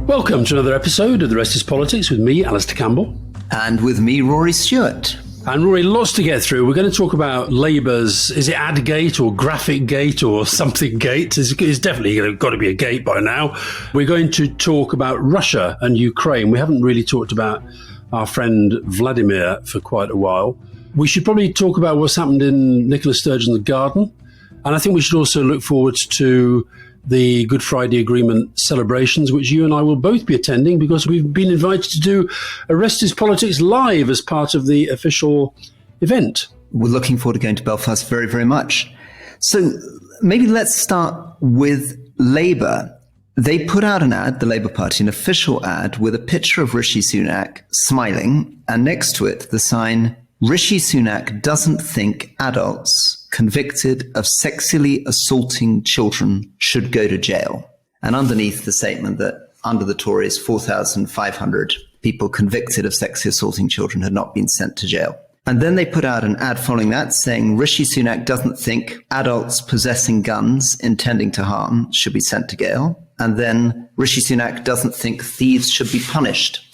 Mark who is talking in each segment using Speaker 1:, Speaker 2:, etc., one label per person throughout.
Speaker 1: Welcome to another episode of The Rest is Politics with me, Alastair Campbell.
Speaker 2: And with me, Rory Stewart.
Speaker 1: And Rory, lots to get through. We're going to talk about Labour's, is it Adgate or Graphic Gate or something Gate? It's definitely got to be a gate by now. We're going to talk about Russia and Ukraine. We haven't really talked about our friend Vladimir for quite a while. We should probably talk about what's happened in Nicola Sturgeon's garden. And I think we should also look forward to the Good Friday Agreement celebrations, which you and I will both be attending because we've been invited to do A Rest is Politics live as part of the official event.
Speaker 2: We're looking forward to going to Belfast very, very much. So maybe let's start with Labour. They put out an ad, the Labour Party, an official ad with a picture of Rishi Sunak smiling, and next to it, the sign, Rishi Sunak doesn't think adults convicted of sexually assaulting children should go to jail. And underneath the statement that under the Tories, 4,500 people convicted of sexually assaulting children had not been sent to jail. And then they put out an ad following that saying Rishi Sunak doesn't think adults possessing guns intending to harm should be sent to jail. And then Rishi Sunak doesn't think thieves should be punished.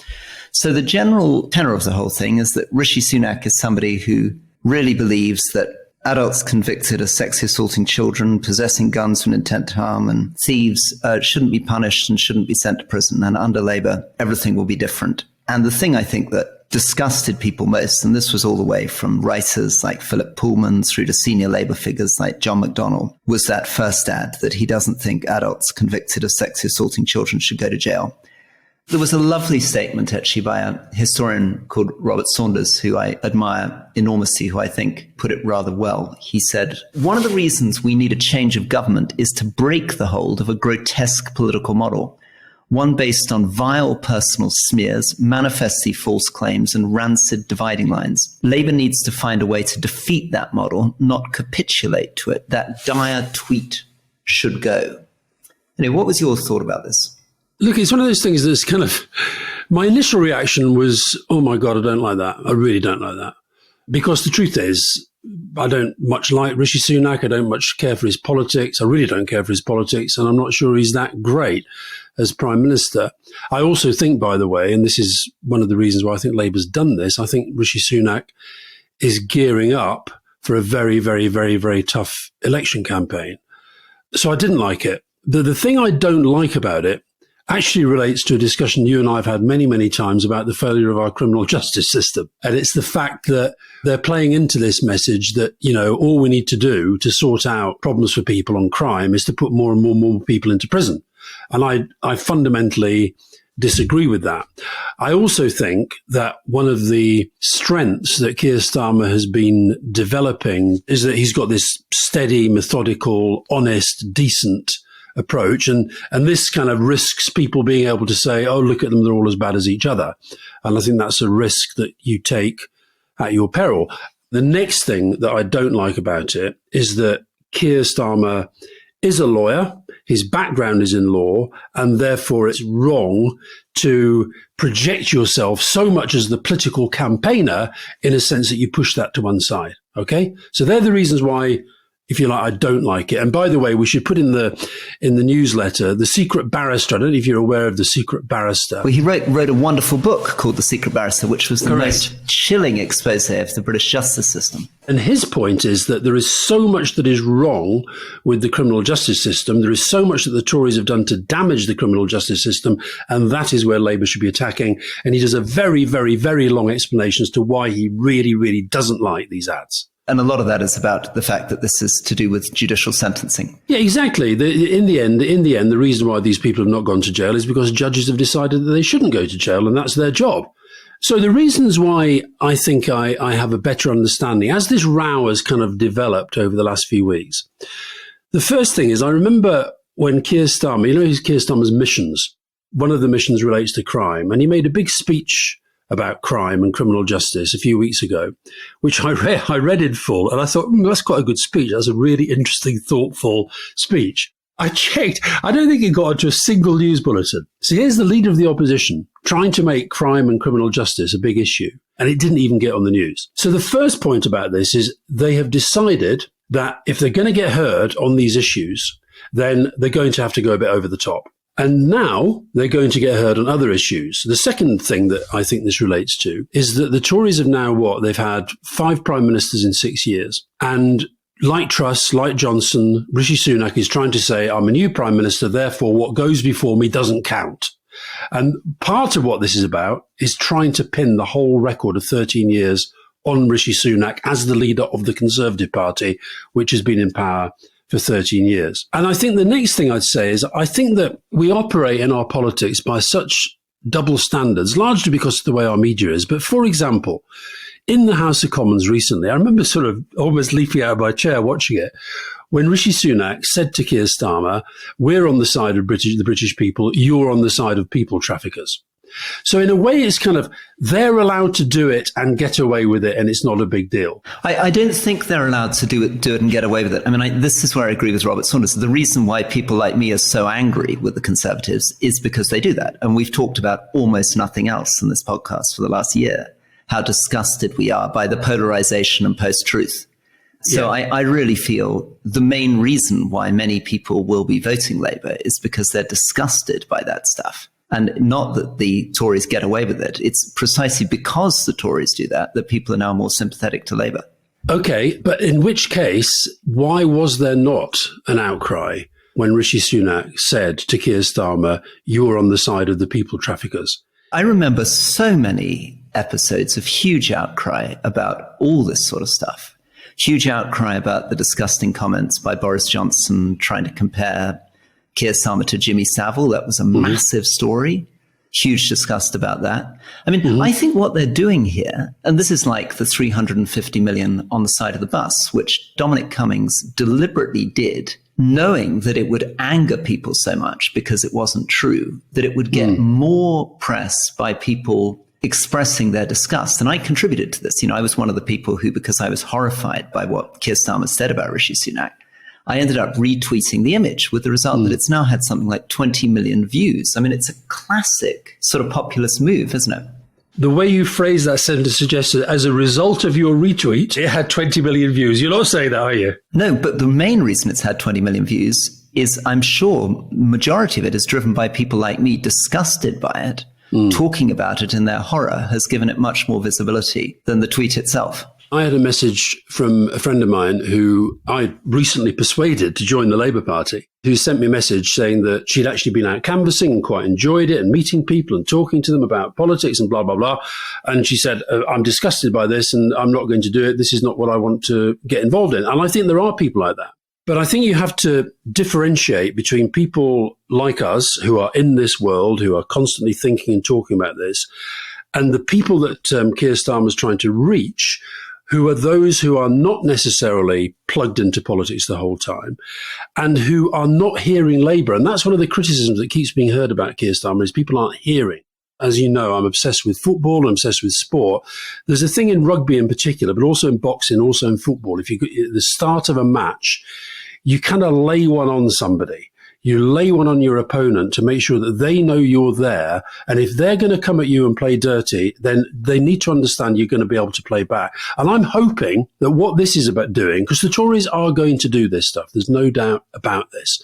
Speaker 2: So the general tenor of the whole thing is that Rishi Sunak is somebody who really believes that adults convicted of sexually assaulting children, possessing guns with intent to harm, and thieves shouldn't be punished and shouldn't be sent to prison. And under Labour, everything will be different. And the thing I think that disgusted people most, and this was all the way from writers like Philip Pullman through to senior Labour figures like John McDonnell, was that first ad that he doesn't think adults convicted of sexually assaulting children should go to jail. There was a lovely statement actually by a historian called Robert Saunders, who I admire enormously, who I think put it rather well. He said, one of the reasons we need a change of government is to break the hold of a grotesque political model, one based on vile personal smears, manifestly false claims, and rancid dividing lines. Labour needs to find a way to defeat that model, not capitulate to it. That dire tweet should go. Anyway, what was your thought about this?
Speaker 1: Look, it's one of those things that's kind of, my initial reaction was, oh my God, I don't like that. I really don't like that. Because the truth is, I don't much like Rishi Sunak. I don't much care for his politics. I really don't care for his politics. And I'm not sure he's that great as Prime Minister. I also think, by the way, and this is one of the reasons why I think Labour's done this, I think Rishi Sunak is gearing up for a very, very, very, very tough election campaign. So I didn't like it. The thing I don't like about it actually relates to a discussion you and I have had many, many times about the failure of our criminal justice system. And it's the fact that they're playing into this message that, you know, all we need to do to sort out problems for people on crime is to put more and more people into prison. And I fundamentally disagree with that. I also think that one of the strengths that Keir Starmer has been developing is that he's got this steady, methodical, honest, decent approach. And this kind of risks people being able to say, oh, look at them, they're all as bad as each other. And I think that's a risk that you take at your peril. The next thing that I don't like about it is that Keir Starmer is a lawyer. His background is in law, and therefore it's wrong to project yourself so much as the political campaigner in a sense that you push that to one side. Okay? So they're the reasons why, if you like, I don't like it. And by the way, we should put in the newsletter, The Secret Barrister. I don't know if you're aware of The Secret Barrister.
Speaker 2: Well, he wrote a wonderful book called The Secret Barrister, which was the most chilling expose of the British justice system.
Speaker 1: And his point is that there is so much that is wrong with the criminal justice system. There is so much that the Tories have done to damage the criminal justice system. And that is where Labour should be attacking. And he does a very, very, very long explanation as to why he really, really doesn't like these ads.
Speaker 2: And a lot of that is about the fact that this is to do with judicial sentencing.
Speaker 1: Yeah, exactly. In the end, the reason why these people have not gone to jail is because judges have decided that they shouldn't go to jail, and that's their job. So the reasons why I think I have a better understanding, as this row has kind of developed over the last few weeks, the first thing is I remember when Keir Starmer, you know, Keir Starmer's missions, one of the missions relates to crime, and he made a big speech about crime and criminal justice a few weeks ago, which I read in full, and I thought, that's quite a good speech. That's a really interesting, thoughtful speech. I checked. I don't think it got into a single news bulletin. So here's the leader of the opposition trying to make crime and criminal justice a big issue, and it didn't even get on the news. So the first point about this is they have decided that if they're going to get heard on these issues, then they're going to have to go a bit over the top. And now they're going to get heard on other issues. The second thing that I think this relates to is that the Tories have now they've had 5 prime ministers in 6 years. And like Truss, like Johnson, Rishi Sunak is trying to say, I'm a new prime minister, therefore what goes before me doesn't count. And part of what this is about is trying to pin the whole record of 13 years on Rishi Sunak as the leader of the Conservative Party, which has been in power for 13 years. And I think the next thing I'd say is I think that we operate in our politics by such double standards, largely because of the way our media is. But for example, in the House of Commons recently, I remember sort of almost leaping out of my chair watching it, when Rishi Sunak said to Keir Starmer, we're on the side of the British people, you're on the side of people traffickers. So in a way, it's kind of, they're allowed to do it and get away with it, and it's not a big deal.
Speaker 2: I don't think they're allowed to do it and get away with it. I mean, this is where I agree with Robert Saunders. The reason why people like me are so angry with the Conservatives is because they do that. And we've talked about almost nothing else in this podcast for the last year, how disgusted we are by the polarization and post-truth. So yeah. I really feel the main reason why many people will be voting Labour is because they're disgusted by that stuff. And not that the Tories get away with it. It's precisely because the Tories do that people are now more sympathetic to Labour.
Speaker 1: Okay, but in which case, why was there not an outcry when Rishi Sunak said to Keir Starmer, you're on the side of the people traffickers?
Speaker 2: I remember so many episodes of huge outcry about all this sort of stuff. Huge outcry about the disgusting comments by Boris Johnson trying to compare Keir Starmer to Jimmy Savile. That was a massive story. Huge disgust about that. I mean, I think what they're doing here, and this is like the 350 million on the side of the bus, which Dominic Cummings deliberately did, knowing that it would anger people so much because it wasn't true, that it would get more press by people expressing their disgust. And I contributed to this. I was one of the people who, because I was horrified by what Keir Starmer said about Rishi Sunak, I ended up retweeting the image with the result that it's now had something like 20 million views. I mean, it's a classic sort of populist move, isn't it?
Speaker 1: The way you phrase that sentence suggests that as a result of your retweet, it had 20 million views. You're not saying that, are you?
Speaker 2: No, but the main reason it's had 20 million views is, I'm sure, majority of it is driven by people like me disgusted by it. Talking about it in their horror has given it much more visibility than the tweet itself.
Speaker 1: I had a message from a friend of mine who I recently persuaded to join the Labour Party, who sent me a message saying that she'd actually been out canvassing and quite enjoyed it and meeting people and talking to them about politics and blah, blah, blah. And she said, I'm disgusted by this and I'm not going to do it. This is not what I want to get involved in. And I think there are people like that. But I think you have to differentiate between people like us who are in this world, who are constantly thinking and talking about this, and the people that Keir Starmer is trying to reach, who are those who are not necessarily plugged into politics the whole time and who are not hearing Labour. And that's one of the criticisms that keeps being heard about Keir Starmer is people aren't hearing. As you know, I'm obsessed with football, I'm obsessed with sport. There's a thing in rugby in particular, but also in boxing, also in football. If you at the start of a match, you kind of lay one on somebody. You lay one on your opponent to make sure that they know you're there. And if they're going to come at you and play dirty, then they need to understand you're going to be able to play back. And I'm hoping that what this is about doing, because the Tories are going to do this stuff, there's no doubt about this.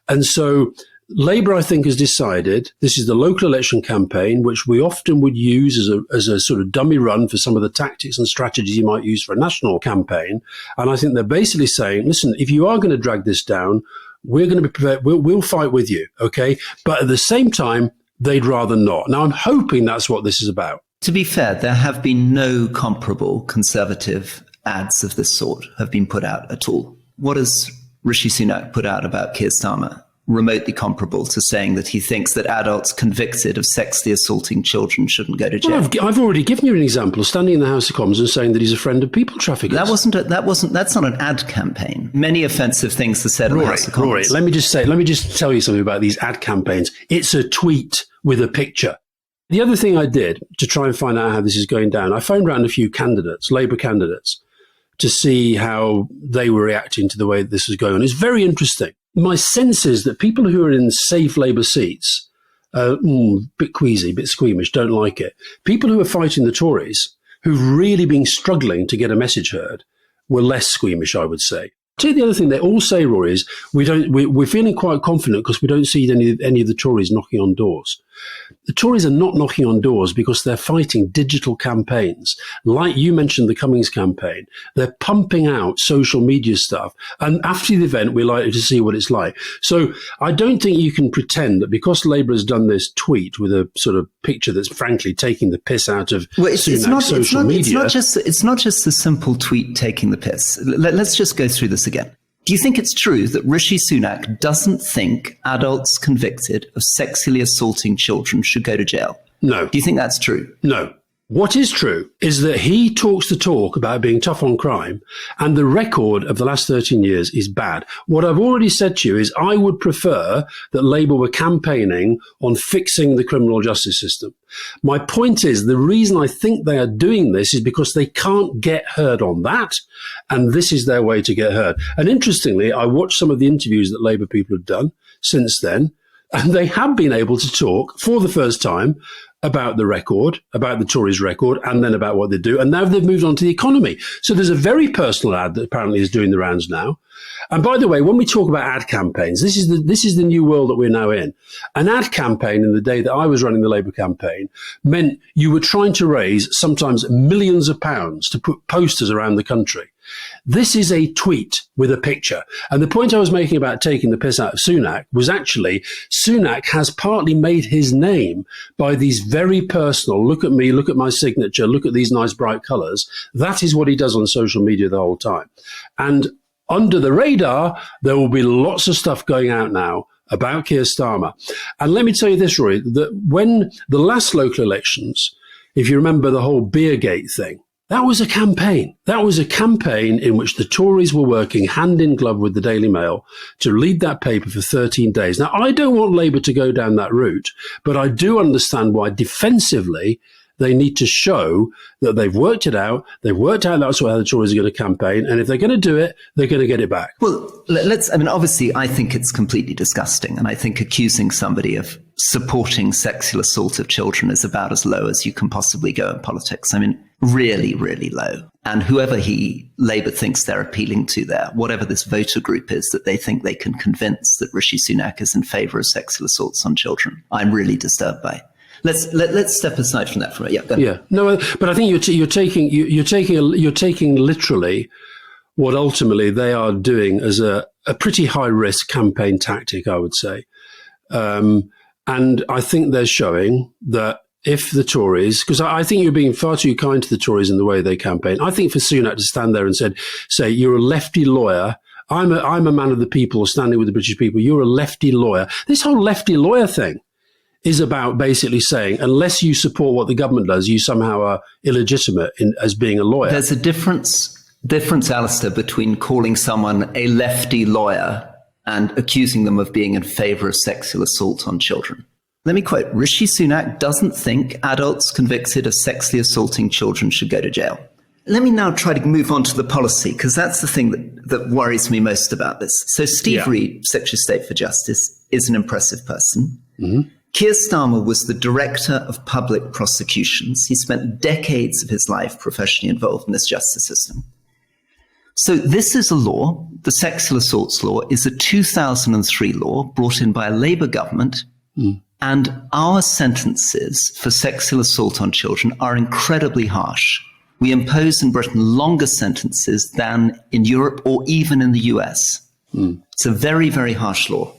Speaker 1: And so Labour, I think, has decided this is the local election campaign, which we often would use as a sort of dummy run for some of the tactics and strategies you might use for a national campaign. And I think they're basically saying, listen, if you are going to drag this down, we're going to be prepared. We'll fight with you, okay? But at the same time, they'd rather not. Now, I'm hoping that's what this is about.
Speaker 2: To be fair, there have been no comparable Conservative ads of this sort have been put out at all. What has Rishi Sunak put out about Keir Starmer? Remotely comparable to saying that he thinks that adults convicted of sexually assaulting children shouldn't go to jail.
Speaker 1: Well, I've already given you an example, standing in the House of Commons and saying that he's a friend of people traffickers.
Speaker 2: That's not an ad campaign. Many offensive things are said in the House of Commons.
Speaker 1: Rory, let me just tell you something about these ad campaigns. It's a tweet with a picture. The other thing I did to try and find out how this is going down, I phoned around a few candidates, Labour candidates, to see how they were reacting to the way that this was going on. It's very interesting. My sense is that people who are in safe Labour seats are a bit queasy, a bit squeamish, don't like it. People who are fighting the Tories, who've really been struggling to get a message heard, were less squeamish, I would say. Tell you the other thing they all say, Rory, is we're feeling quite confident because we don't see any of the Tories knocking on doors. The Tories are not knocking on doors because they're fighting digital campaigns. Like you mentioned the Cummings campaign, they're pumping out social media stuff. And after the event, we're likely to see what it's like. So I don't think you can pretend that because Labour has done this tweet with a sort of picture that's frankly taking the piss out of Sunak's social media.
Speaker 2: It's not just a simple tweet taking the piss. Let's just go through this again. Do you think it's true that Rishi Sunak doesn't think adults convicted of sexually assaulting children should go to jail?
Speaker 1: No.
Speaker 2: Do you think that's true?
Speaker 1: No. What is true is that he talks the talk about being tough on crime, and the record of the last 13 years is bad. What I've already said to you is I would prefer that Labour were campaigning on fixing the criminal justice system. My point is the reason I think they are doing this is because they can't get heard on that, and this is their way to get heard. And interestingly, I watched some of the interviews that Labour people have done since then, and they have been able to talk for the first time about the record, about the Tories' record, and then about what they do. And now they've moved on to the economy. So there's a very personal ad that apparently is doing the rounds now. And by the way, when we talk about ad campaigns, this is the new world that we're now in. An ad campaign in the day that I was running the Labour campaign meant you were trying to raise sometimes millions of pounds to put posters around the country. This is a tweet with a picture. And the point I was making about taking the piss out of Sunak was actually Sunak has partly made his name by these very personal, look at me, look at my signature, look at these nice bright colours. That is what he does on social media the whole time. And under the radar, there will be lots of stuff going out now about Keir Starmer. And let me tell you this, Rory, that when the last local elections, if you remember the whole Beergate thing, that was a campaign. That was a campaign in which the Tories were working hand in glove with the Daily Mail to lead that paper for 13 days. Now, I don't want Labour to go down that route, but I do understand why defensively they need to show that they've worked it out. They've worked out that's how the Tories are going to campaign. And if they're going to do it, they're going to get it back.
Speaker 2: Well, obviously, I think it's completely disgusting. And I think accusing somebody of supporting sexual assault of children is about as low as you can possibly go in politics. I mean, really, really low. And whoever Labour thinks they're appealing to there, whatever this voter group is that they think they can convince that Rishi Sunak is in favour of sexual assaults on children, I'm really disturbed by. Let's step aside from that for a minute. Yeah,
Speaker 1: yeah. No, but I think you're taking literally what ultimately they are doing as a pretty high risk campaign tactic, I would say. And I think they're showing that if the Tories, because I think you're being far too kind to the Tories in the way they campaign. I think for Sunak to stand there and say you're a lefty lawyer. I'm a man of the people standing with the British people. You're a lefty lawyer. This whole lefty lawyer thing is about basically saying, unless you support what the government does, you somehow are illegitimate as being a lawyer.
Speaker 2: There's a difference, Alastair, between calling someone a lefty lawyer and accusing them of being in favour of sexual assault on children. Let me quote, Rishi Sunak doesn't think adults convicted of sexually assaulting children should go to jail. Let me now try to move on to the policy, because that's the thing that worries me most about this. So Steve Reed, Secretary of State for Justice, is an impressive person. Mm-hmm. Keir Starmer was the Director of Public Prosecutions. He spent decades of his life professionally involved in this justice system. So this is a law, the sexual assaults law is a 2003 law brought in by a Labour government. And our sentences for sexual assault on children are incredibly harsh. We impose in Britain longer sentences than in Europe or even in the US. It's a very, very harsh law.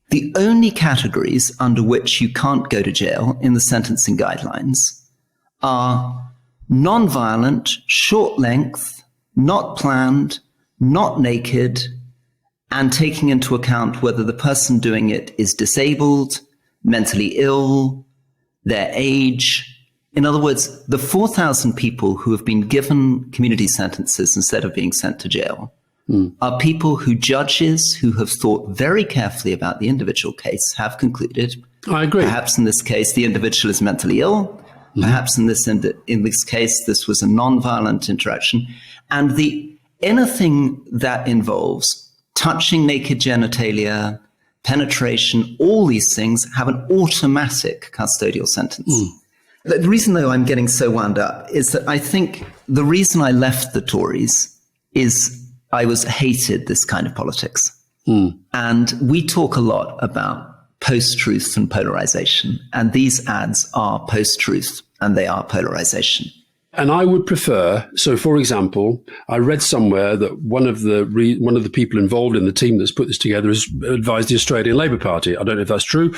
Speaker 2: The only categories under which you can't go to jail in the sentencing guidelines are non-violent, short length, not planned, not naked, and taking into account whether the person doing it is disabled, mentally ill, their age. In other words, the 4,000 people who have been given community sentences instead of being sent to jail are people who judges who have thought very carefully about the individual case have concluded.
Speaker 1: I agree.
Speaker 2: Perhaps in this case, the individual is mentally ill. Perhaps in this case, this was a non-violent interaction. And anything that involves touching naked genitalia, penetration, all these things have an automatic custodial sentence. The reason, though, I'm getting so wound up is that I think the reason I left the Tories is I hated this kind of politics. And we talk a lot about post-truth and polarization. And these ads are post-truth and they are polarization.
Speaker 1: And I would prefer, so for example, I read somewhere that one of the people involved in the team that's put this together has advised the Australian Labor Party. I don't know if that's true,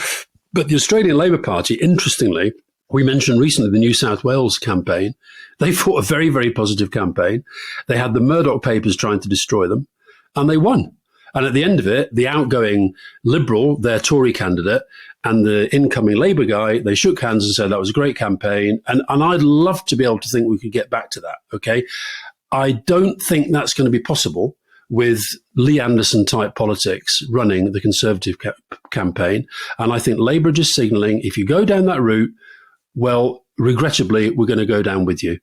Speaker 1: but the Australian Labor Party, interestingly, we mentioned recently the New South Wales campaign. They fought a very, very positive campaign. They had the Murdoch papers trying to destroy them, and they won. And at the end of it, the outgoing Liberal, their Tory candidate, and the incoming Labour guy, they shook hands and said that was a great campaign. And I'd love to be able to think we could get back to that, okay? I don't think that's going to be possible with Lee Anderson-type politics running the Conservative campaign. And I think Labour are just signalling, if you go down that route, well, regrettably, we're going to go down with you.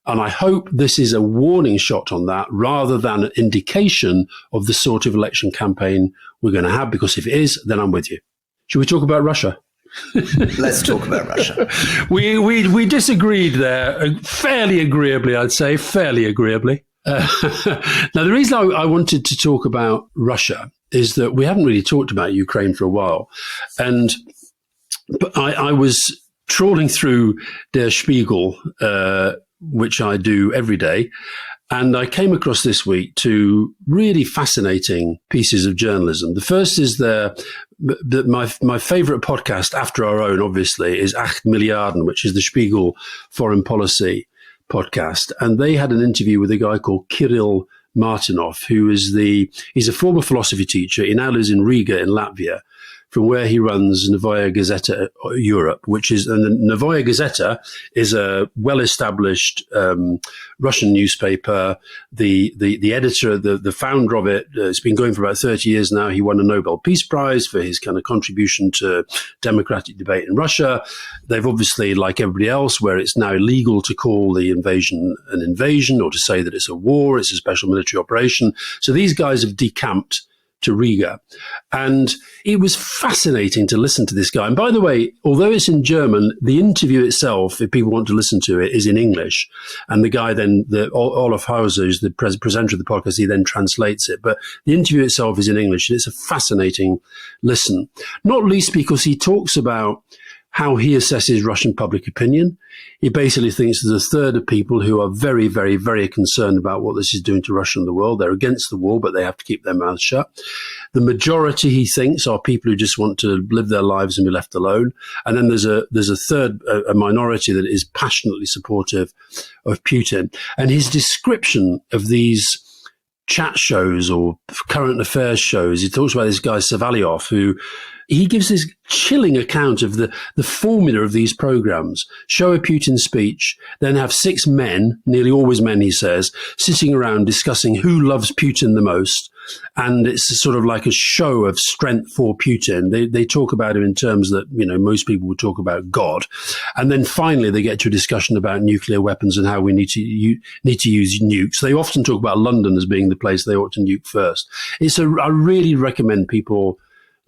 Speaker 1: And I hope this is a warning shot on that rather than an indication of the sort of election campaign we're going to have, because if it is, then I'm with you. Should we talk about Russia?
Speaker 2: Let's talk about Russia.
Speaker 1: We disagreed there fairly agreeably, I'd say, fairly agreeably. Now, the reason I wanted to talk about Russia is that we haven't really talked about Ukraine for a while. But I was trawling through Der Spiegel, which I do every day. And I came across this week two really fascinating pieces of journalism. The first is my favorite podcast after our own, obviously, is 8 Milliarden, which is the Spiegel foreign policy podcast. And they had an interview with a guy called Kirill Martinov, who is he's a former philosophy teacher. He now lives in Riga in Latvia, from where he runs Novaya Gazeta Europe, and the Novaya Gazeta is a well-established Russian newspaper. The editor, the founder of it, it's been going for about 30 years now. He won a Nobel Peace Prize for his kind of contribution to democratic debate in Russia. They've obviously, like everybody else, where it's now illegal to call the invasion an invasion or to say that it's a war, it's a special military operation. So these guys have decamped to Riga. And it was fascinating to listen to this guy. And by the way, although it's in German, the interview itself, if people want to listen to it, is in English. And the guy then, Olaf Hauser, who's the presenter of the podcast, he then translates it. But the interview itself is in English. And it's a fascinating listen, not least because he talks about how he assesses Russian public opinion. He basically thinks there's a third of people who are very, very, very concerned about what this is doing to Russia and the world. They're against the war, but they have to keep their mouths shut. The majority, he thinks, are people who just want to live their lives and be left alone. And then there's a third, a minority that is passionately supportive of Putin. And his description of these chat shows or current affairs shows, he talks about this guy Savalyov, who he gives this chilling account of the formula of these programs. Show a Putin speech, then have 6 men, nearly always men, he says, sitting around discussing who loves Putin the most. And it's sort of like a show of strength for Putin. They talk about him in terms that, most people would talk about God. And then finally they get to a discussion about nuclear weapons and how we need to use nukes. They often talk about London as being the place they ought to nuke first. I really recommend people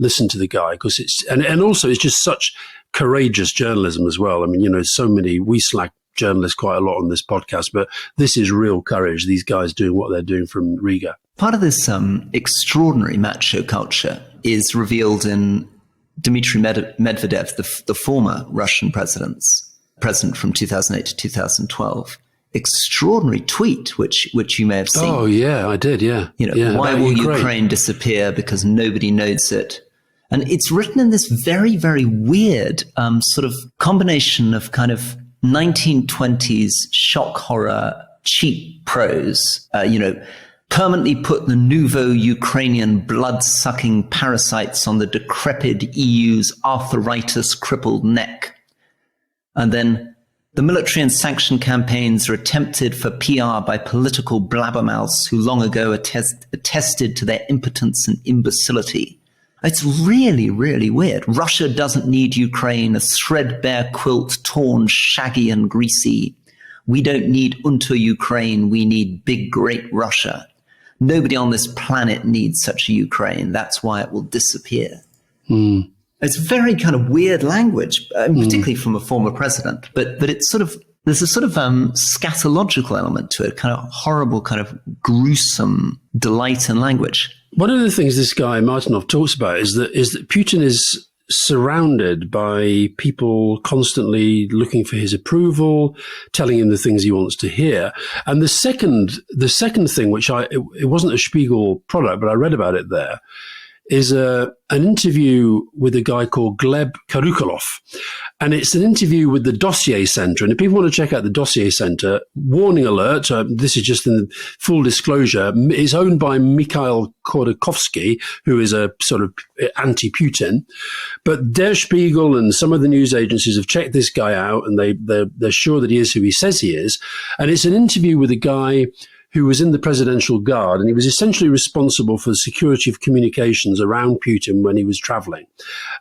Speaker 1: listen to the guy, because and also it's just such courageous journalism as well. I mean, we slack journalists quite a lot on this podcast, but this is real courage. These guys doing what they're doing from Riga.
Speaker 2: Part of this extraordinary macho culture is revealed in Dmitry Medvedev, the former Russian president from 2008 to 2012. Extraordinary tweet, which you may have seen.
Speaker 1: Oh, yeah, I did, yeah.
Speaker 2: Why will Ukraine disappear? Because nobody knows it. And it's written in this very, very weird sort of combination of kind of 1920s shock horror, cheap prose, permanently put the nouveau Ukrainian blood-sucking parasites on the decrepit EU's arthritis-crippled neck. And then the military and sanction campaigns are attempted for PR by political blabbermouths who long ago attested to their impotence and imbecility. It's really, really weird. Russia doesn't need Ukraine, a threadbare quilt, torn, shaggy and greasy. We don't need Unter Ukraine. We need big, great Russia. Nobody on this planet needs such a Ukraine. That's why it will disappear. It's very kind of weird language, particularly from a former president. But it's sort of there's a sort of scatological element to it, kind of horrible, kind of gruesome delight in language.
Speaker 1: One of the things this guy Martinov talks about is that Putin is surrounded by people constantly looking for his approval, telling him the things he wants to hear. And the second thing, which it wasn't a Spiegel product, but I read about it there, is an interview with a guy called Gleb Karukalov. And it's an interview with the Dossier Center. And if people want to check out the Dossier Center, warning alert, this is just in full disclosure, it's owned by Mikhail Khodorkovsky, who is a sort of anti-Putin. But Der Spiegel and some of the news agencies have checked this guy out, and they're sure that he is who he says he is. And it's an interview with a guy who was in the presidential guard, and he was essentially responsible for the security of communications around Putin when he was traveling.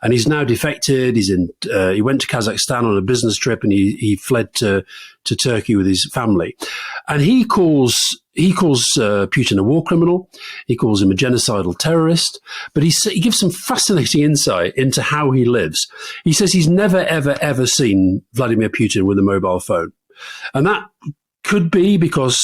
Speaker 1: And he's now defected. He went to Kazakhstan on a business trip, and he fled to Turkey with his family. And he calls Putin a war criminal. He calls him a genocidal terrorist. But he gives some fascinating insight into how he lives. He says he's never, ever, ever seen Vladimir Putin with a mobile phone. And that could be because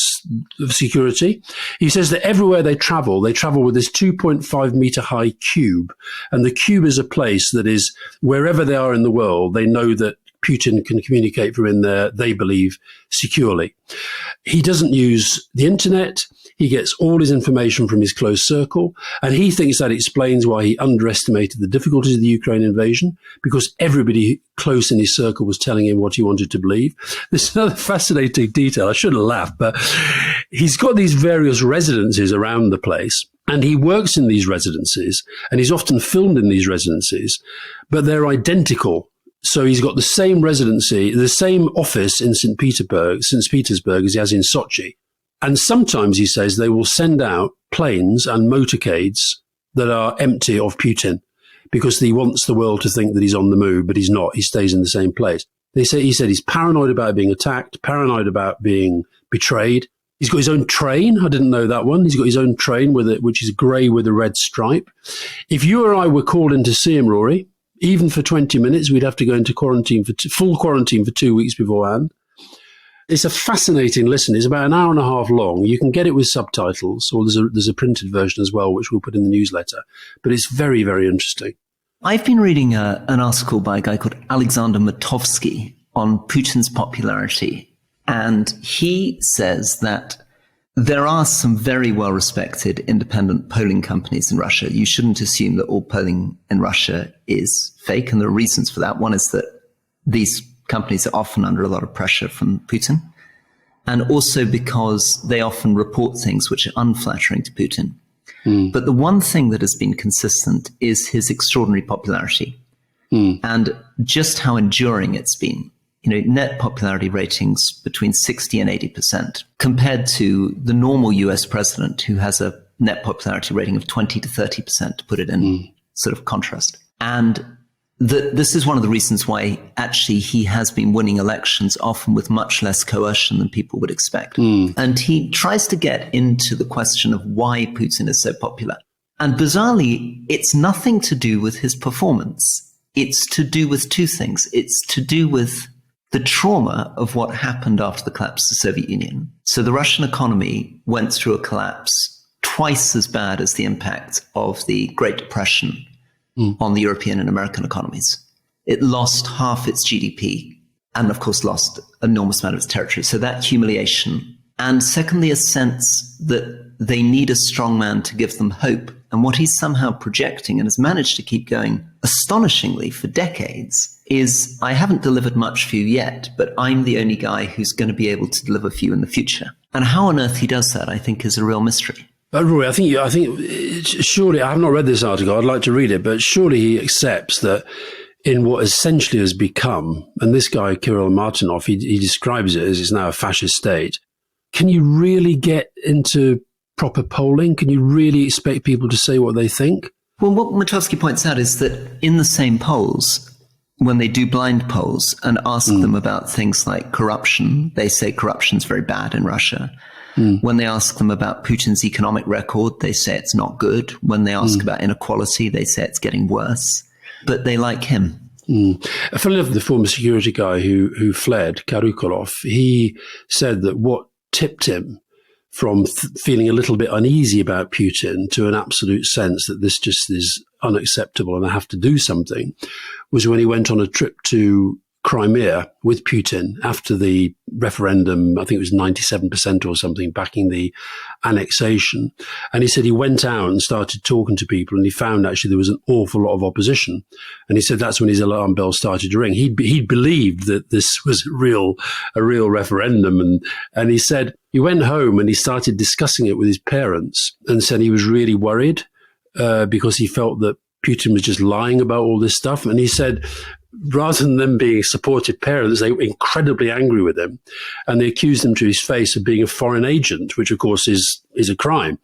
Speaker 1: of security. He says that everywhere they travel with this 2.5 meter high cube. And the cube is a place that is, wherever they are in the world, they know that Putin can communicate from in there, they believe, securely. He doesn't use the internet. He gets all his information from his close circle. And he thinks that explains why he underestimated the difficulties of the Ukraine invasion, because everybody close in his circle was telling him what he wanted to believe. There's another fascinating detail. I shouldn't laugh, but he's got these various residences around the place. And he works in these residences, and he's often filmed in these residences, but they're identical. So he's got the same residency, the same office in St. Petersburg as he has in Sochi. And sometimes, he says, they will send out planes and motorcades that are empty of Putin because he wants the world to think that he's on the move, but he's not. He stays in the same place. He said he's paranoid about being attacked, paranoid about being betrayed. He's got his own train. I didn't know that one. He's got his own train which is grey with a red stripe. If you or I were called in to see him, Rory, even for 20 minutes, we'd have to go into quarantine full quarantine for 2 weeks beforehand. It's a fascinating listen. It's about an hour and a half long. You can get it with subtitles, or there's a printed version as well, which we'll put in the newsletter. But it's very, very interesting.
Speaker 2: I've been reading an article by a guy called Alexander Matovsky on Putin's popularity. And he says that there are some very well-respected independent polling companies in Russia. You shouldn't assume that all polling in Russia is fake, and there are reasons for that. One is that these companies are often under a lot of pressure from Putin, and also because they often report things which are unflattering to Putin. But the one thing that has been consistent is his extraordinary popularity and just how enduring it's been. Net popularity ratings between 60 and 80% compared to the normal US president, who has a net popularity rating of 20 to 30%, to put it in sort of contrast. And this is one of the reasons why actually he has been winning elections often with much less coercion than people would expect. And he tries to get into the question of why Putin is so popular. And bizarrely, it's nothing to do with his performance. It's to do with two things. It's to do with the trauma of what happened after the collapse of the Soviet Union. So the Russian economy went through a collapse twice as bad as the impact of the Great Depression on the European and American economies. It lost half its GDP and, of course, lost an enormous amount of its territory. So that humiliation. And secondly, a sense that they need a strong man to give them hope. And what he's somehow projecting, and has managed to keep going astonishingly for decades, is, I haven't delivered much for you yet, but I'm the only guy who's going to be able to deliver for you in the future. And how on earth he does that, I think, is a real mystery.
Speaker 1: Rory, I think surely, I have not read this article, I'd like to read it, but surely he accepts that in what essentially has become, and this guy, Kirill Martinov, he describes it as it's now a fascist state. Can you really get into proper polling? Can you really expect people to say what they think?
Speaker 2: Well, what Matovsky points out is that in the same polls, when they do blind polls and ask them about things like corruption, they say corruption's very bad in Russia. When they ask them about Putin's economic record, they say it's not good. When they ask about inequality, they say it's getting worse. But they like him.
Speaker 1: Funnily enough, the former security guy who fled, Karukolov, he said that what tipped him from feeling a little bit uneasy about Putin to an absolute sense that this just is unacceptable and I have to do something was when he went on a trip to Crimea with Putin after the referendum. I think it was 97% or something backing the annexation. And he said he went out and started talking to people and he found actually there was an awful lot of opposition. And he said that's when his alarm bell started to ring. He believed that this was a real referendum. And he said he went home and he started discussing it with his parents and said he was really worried because he felt that Putin was just lying about all this stuff. And he said, rather than them being supportive parents, they were incredibly angry with him. And they accused him to his face of being a foreign agent, which, of course, is a crime.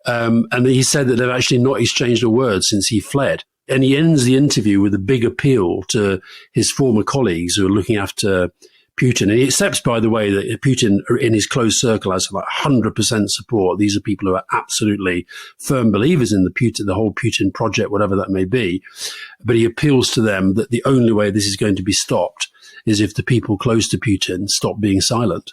Speaker 1: And he said that they've actually not exchanged a word since he fled. And he ends the interview with a big appeal to his former colleagues who are looking after Putin. And he accepts, by the way, that Putin in his close circle has like 100% support. These are people who are absolutely firm believers in the whole Putin project, whatever that may be. But he appeals to them that the only way this is going to be stopped is if the people close to Putin stop being silent.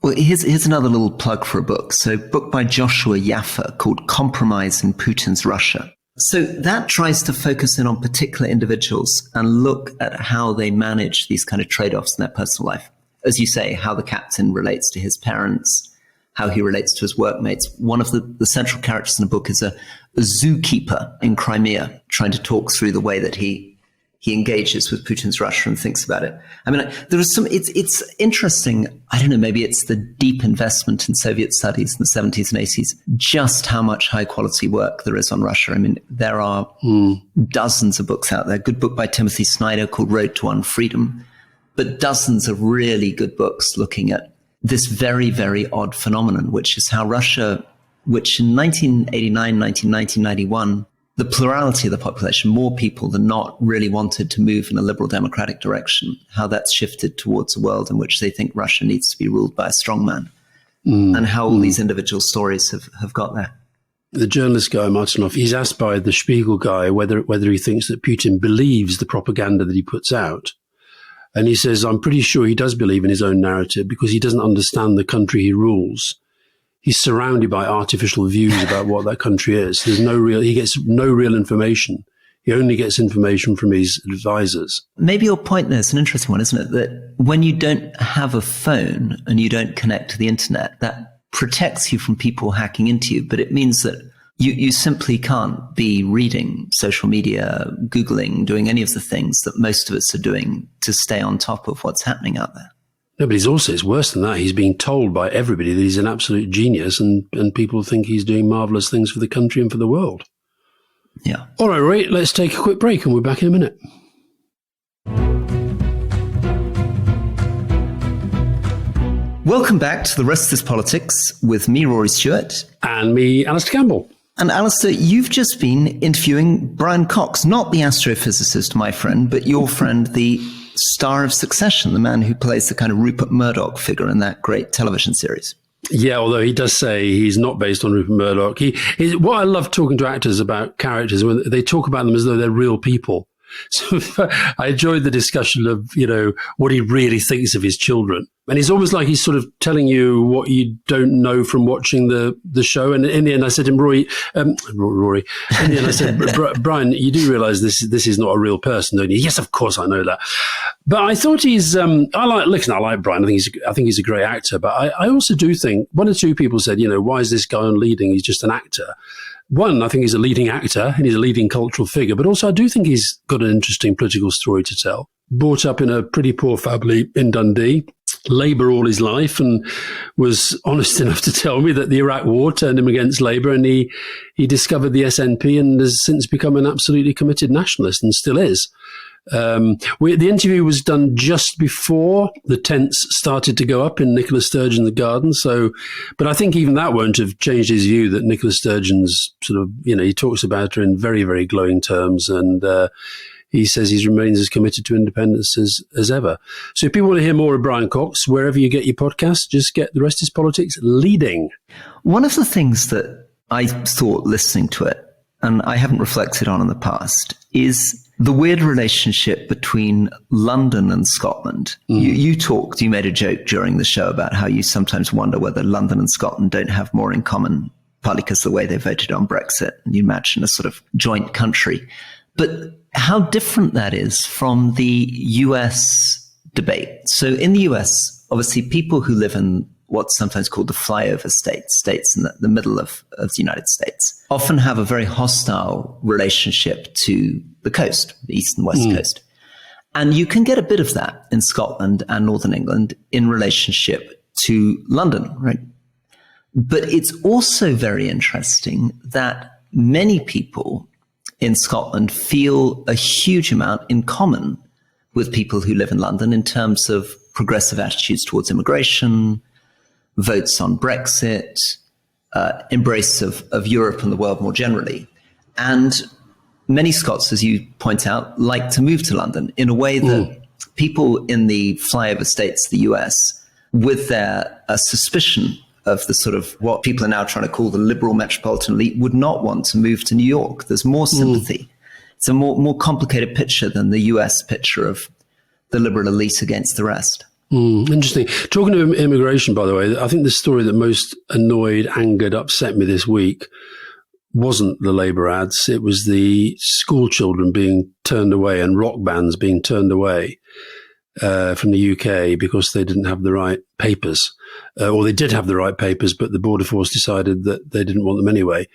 Speaker 2: Well, here's another little plug for a book. So a book by Joshua Yaffa called Compromise in Putin's Russia. So that tries to focus in on particular individuals and look at how they manage these kind of trade-offs in their personal life. As you say, how the captain relates to his parents, how he relates to his workmates. One of the central characters in the book is a zookeeper in Crimea, trying to talk through the way that he engages with Putin's Russia and thinks about it. I mean, there is it's interesting. I don't know, maybe it's the deep investment in Soviet studies in the 70s and 80s, just how much high quality work there is on Russia. I mean, there are dozens of books out there. A good book by Timothy Snyder called Road to Unfreedom, but dozens of really good books looking at this very, very odd phenomenon, which is how Russia, which in 1989, 1990, 91, the plurality of the population, more people than not, really wanted to move in a liberal democratic direction, how that's shifted towards a world in which they think Russia needs to be ruled by a strongman, and how all these individual stories have got there.
Speaker 1: The journalist guy, Martinov, he's asked by the Spiegel guy whether he thinks that Putin believes the propaganda that he puts out. And he says, I'm pretty sure he does believe in his own narrative because he doesn't understand the country he rules. He's surrounded by artificial views about what that country is. He gets no real information. He only gets information from his advisors. Maybe
Speaker 2: your point there is an interesting one, isn't it? That when you don't have a phone and you don't connect to the internet, that protects you from people hacking into you. But it means that you simply can't be reading social media, Googling, doing any of the things that most of us are doing to stay on top of what's happening out there.
Speaker 1: No, but it's worse than that. He's being told by everybody that he's an absolute genius and people think he's doing marvellous things for the country and for the world.
Speaker 2: Yeah.
Speaker 1: All right, Rory, let's take a quick break and we're back in a minute.
Speaker 2: Welcome back to The Rest of This Politics with me, Rory Stewart.
Speaker 1: And me, Alastair Campbell.
Speaker 2: And Alastair, you've just been interviewing Brian Cox, not the astrophysicist, my friend, but your friend, the star of Succession, the man who plays the kind of Rupert Murdoch figure in that great television series.
Speaker 1: Yeah, although he does say he's not based on Rupert Murdoch. What I love talking to actors about characters when they talk about them as though they're real people. So I enjoyed the discussion of, what he really thinks of his children. And it's almost like he's sort of telling you what you don't know from watching the show. And in the end, I said to him, Rory, in the end, I said, Brian, you do realize this is not a real person, don't you? Yes, of course, I know that. But I thought I like Brian. I think he's a great actor. But I also do think one or two people said, why is this guy on leading? He's just an actor. One, I think he's a leading actor and he's a leading cultural figure, but also I do think he's got an interesting political story to tell. Brought up in a pretty poor family in Dundee, Labour all his life, and was honest enough to tell me that the Iraq War turned him against Labour, and he discovered the SNP and has since become an absolutely committed nationalist and still is. The interview was done just before the tents started to go up in Nicola Sturgeon's garden. But I think even that won't have changed his view that Nicola Sturgeon's sort of, he talks about her in very, very glowing terms. And he says he remains as committed to independence as ever. So if people want to hear more of Brian Cox, wherever you get your podcast, just get The Rest is Politics leading.
Speaker 2: One of the things that I thought listening to it, and I haven't reflected on in the past, is the weird relationship between London and Scotland. You made a joke during the show about how you sometimes wonder whether London and Scotland don't have more in common, partly because of the way they voted on Brexit, and you imagine a sort of joint country. But how different that is from the US debate. So in the US, obviously people who live in what's sometimes called the flyover states in the middle of the United States, often have a very hostile relationship to the coast, the east and west coast. And you can get a bit of that in Scotland and Northern England in relationship to London, right? But it's also very interesting that many people in Scotland feel a huge amount in common with people who live in London in terms of progressive attitudes towards immigration, votes on Brexit, embrace of Europe and the world more generally. And many Scots, as you point out, like to move to London in a way that people in the flyover states, the US, with their suspicion of the sort of what people are now trying to call the liberal metropolitan elite, would not want to move to New York. There's more sympathy. It's a more complicated picture than the US picture of the liberal elite against the rest.
Speaker 1: Interesting. Talking of immigration, by the way, I think the story that most annoyed, angered, upset me this week wasn't the Labour ads. It was the school children being turned away and rock bands being turned away from the UK because they didn't have the right papers. Or they did have the right papers, but the Border Force decided that they didn't want them anyway.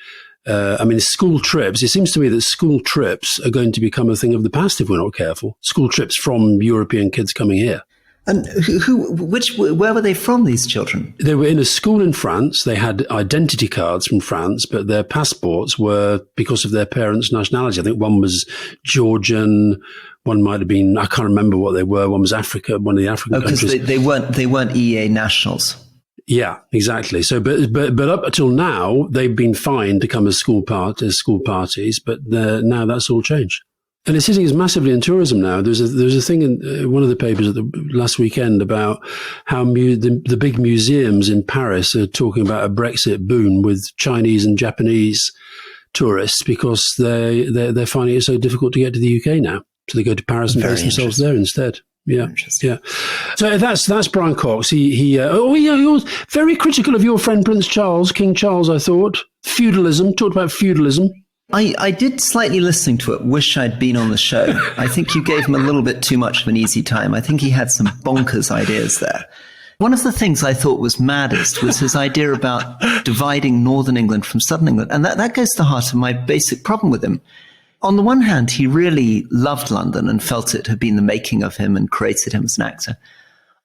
Speaker 1: I mean, school trips, it seems to me that school trips are going to become a thing of the past if we're not careful. School trips from European kids coming here.
Speaker 2: And where were they from, these children?
Speaker 1: They were in a school in France. They had identity cards from France, but their passports were because of their parents' nationality. I think one was Georgian, one might have been, I can't remember what they were. One was Africa, one of the African countries.
Speaker 2: Because they weren't EEA nationals.
Speaker 1: Yeah, exactly. So, but up until now, they've been fine to come as school parties, but now that's all changed. And it's hitting us massively in tourism now. There's a thing in one of the papers last weekend about how the big museums in Paris are talking about a Brexit boom with Chinese and Japanese tourists because they're finding it so difficult to get to the UK now. So they go to Paris and base themselves there instead. Yeah, yeah. So that's Brian Cox. He was very critical of your friend Prince Charles, King Charles. I thought feudalism. Talked about feudalism.
Speaker 2: I did slightly listening to it, wish I'd been on the show. I think you gave him a little bit too much of an easy time. I think he had some bonkers ideas there. One of the things I thought was maddest was his idea about dividing Northern England from Southern England. And that goes to the heart of my basic problem with him. On the one hand, he really loved London and felt it had been the making of him and created him as an actor.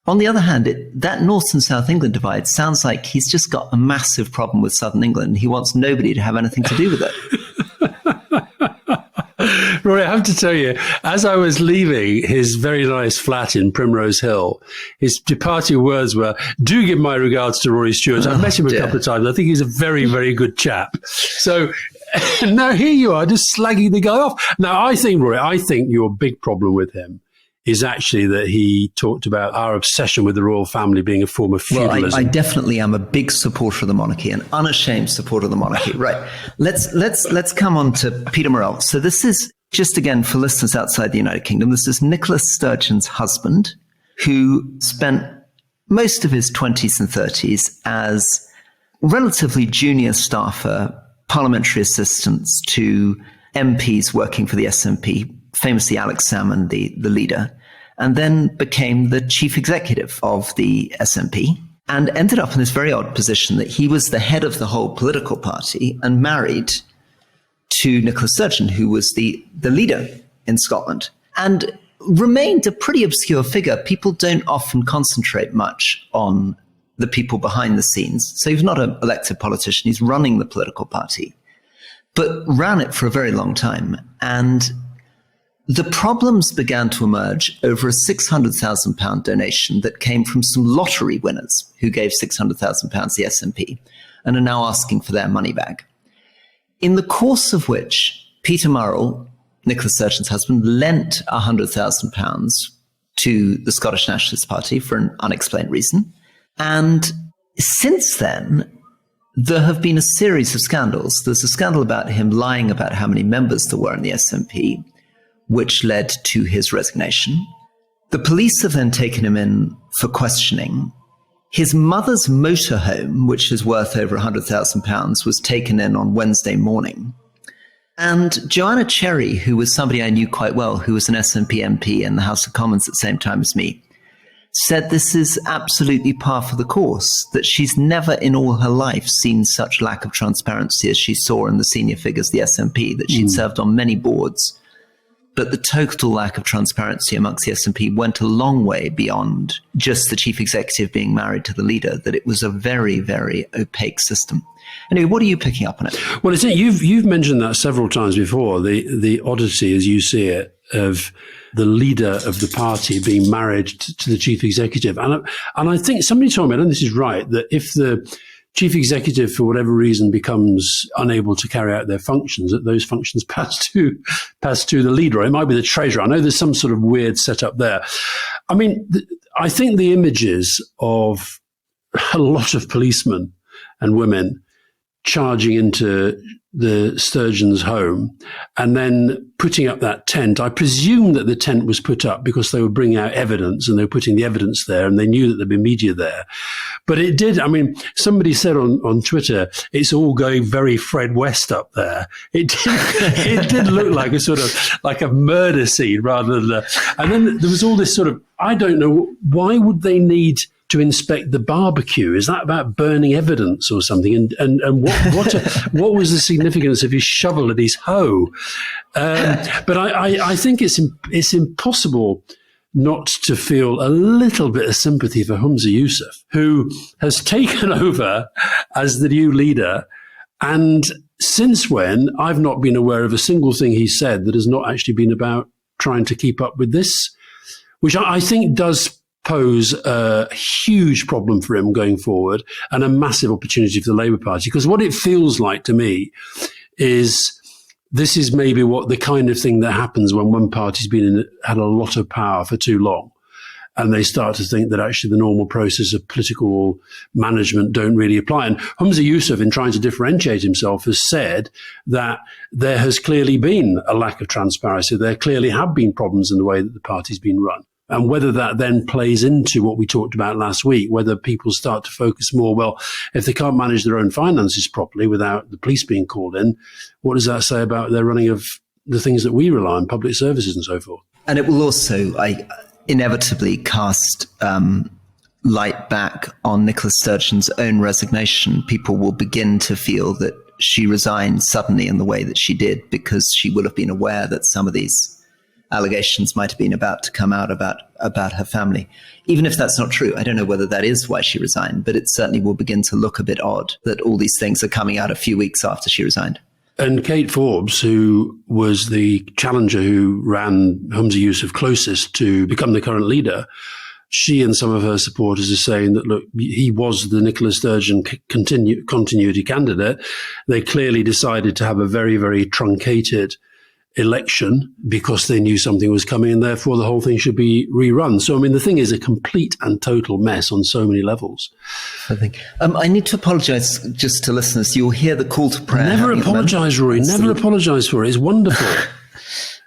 Speaker 2: On the other hand, that North and South England divide sounds like he's just got a massive problem with Southern England and he wants nobody to have anything to do with it.
Speaker 1: Rory, I have to tell you, as I was leaving his very nice flat in Primrose Hill, his departing words were, "Do give my regards to Rory Stewart." I've met him a couple of times. I think he's a very, very good chap. So now here you are just slagging the guy off. Now, I think, Rory, your big problem with him is actually that he talked about our obsession with the royal family being a form of feudalism.
Speaker 2: Well, I definitely am a big supporter of the monarchy, an unashamed supporter of the monarchy. Right. Let's come on to Peter Morrell. So this is, just again for listeners outside the United Kingdom, this is Nicola Sturgeon's husband, who spent most of his 20s and 30s as relatively junior staffer, parliamentary assistants to MPs working for the SNP, famously Alex Salmond, the leader, and then became the chief executive of the SNP and ended up in this very odd position that he was the head of the whole political party and married to Nicola Sturgeon, who was the leader in Scotland, and remained a pretty obscure figure. People don't often concentrate much on the people behind the scenes. So he's not an elected politician. He's running the political party, but ran it for a very long time. And the problems began to emerge over a £600,000 donation that came from some lottery winners who gave £600,000 to the SNP and are now asking for their money back. In the course of which Peter Morrell, Nicola Sturgeon's husband, lent £100,000 to the Scottish Nationalist Party for an unexplained reason. And since then, there have been a series of scandals. There's a scandal about him lying about how many members there were in the SNP, which led to his resignation. The police have then taken him in for questioning. His mother's motorhome, which is worth over £100,000, was taken in on Wednesday morning. And Joanna Cherry, who was somebody I knew quite well, who was an SNP MP in the House of Commons at the same time as me, said this is absolutely par for the course, that she's never in all her life seen such lack of transparency as she saw in the senior figures of the SNP, that she'd served on many boards. But the total lack of transparency amongst the SNP went a long way beyond just the chief executive being married to the leader, that it was a very, very opaque system. Anyway, what are you picking up on it?
Speaker 1: Well, you've mentioned that several times before, the oddity, as you see it, of the leader of the party being married to the chief executive. And I think somebody told me, I don't know if this is right, that if the chief executive, for whatever reason, becomes unable to carry out their functions, that those functions pass to the leader. Or it might be the treasurer. I know there's some sort of weird setup there. I mean, I think the images of a lot of policemen and women charging into the Sturgeon's home and then putting up that tent. I presume that the tent was put up because they were bringing out evidence and they were putting the evidence there and they knew that there'd be media there. But it did, I mean, somebody said on Twitter, it's all going very Fred West up there. It did look like a sort of like a murder scene rather than and then there was all this sort of, I don't know, why would they need to inspect the barbecue? Is that about burning evidence or something? And what was the significance of his shovel and his hoe? But I think it's impossible not to feel a little bit of sympathy for Humza Yousaf, who has taken over as the new leader. And since when, I've not been aware of a single thing he said that has not actually been about trying to keep up with this, which I think does pose a huge problem for him going forward and a massive opportunity for the Labour Party. Because what it feels like to me is this is maybe what the kind of thing that happens when one party's had a lot of power for too long. And they start to think that actually the normal process of political management don't really apply. And Humza Yousaf, in trying to differentiate himself, has said that there has clearly been a lack of transparency. There clearly have been problems in the way that the party's been run. And whether that then plays into what we talked about last week, whether people start to focus more, well, if they can't manage their own finances properly without the police being called in, what does that say about their running of the things that we rely on, public services and so forth? And
Speaker 2: it will also inevitably cast light back on Nicola Sturgeon's own resignation. People will begin to feel that she resigned suddenly in the way that she did because she will have been aware that some of these allegations might have been about to come out about her family. Even if that's not true, I don't know whether that is why she resigned, but it certainly will begin to look a bit odd that all these things are coming out a few weeks after she resigned.
Speaker 1: And Kate Forbes, who was the challenger who ran Humza Yousaf closest to become the current leader, she and some of her supporters are saying that, look, he was the Nicola Sturgeon continuity candidate. They clearly decided to have a very, very truncated election because they knew something was coming and therefore the whole thing should be rerun. So, I mean, the thing is a complete and total mess on so many levels.
Speaker 2: I think I need to apologise just to listeners. You'll hear the call to prayer.
Speaker 1: Never apologise, Rory. Never apologise for it. It's wonderful.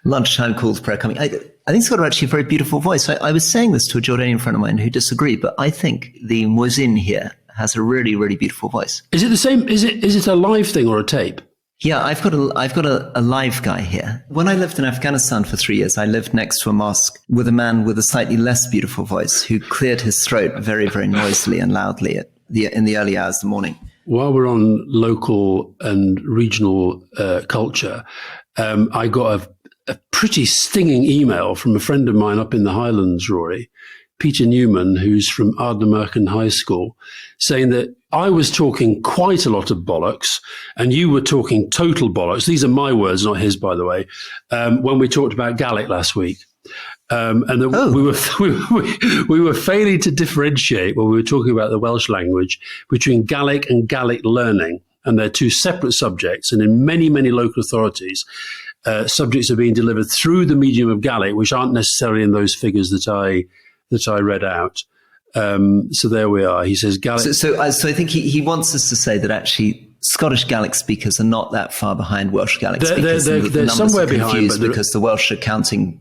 Speaker 2: Lunchtime call to prayer coming. I think it's got actually a very beautiful voice. I was saying this to a Jordanian friend of mine who disagreed, but I think the muezzin here has a really, really beautiful voice.
Speaker 1: Is it the same? Is it a live thing or a tape?
Speaker 2: Yeah, I've got a live guy here. When I lived in Afghanistan for 3 years, I lived next to a mosque with a man with a slightly less beautiful voice who cleared his throat very, very noisily and loudly in the early hours of the morning. While
Speaker 1: we're on local and regional culture, I got a pretty stinging email from a friend of mine up in the Highlands, Rory, Peter Newman, who's from Ardnamurchan High School, saying that I was talking quite a lot of bollocks and you were talking total bollocks. These are my words, not his, by the way, when we talked about Gaelic last week. And that we were failing to differentiate when we were talking about the Welsh language between Gaelic and Gaelic learning. And they're two separate subjects. And in many, many local authorities, subjects are being delivered through the medium of Gaelic, which aren't necessarily in those figures that I read out. So there we are. He says Gaelic.
Speaker 2: So I think he wants us to say that actually Scottish Gaelic speakers are not that far behind Welsh Gaelic speakers.
Speaker 1: They're somewhere behind, but
Speaker 2: because the Welsh are counting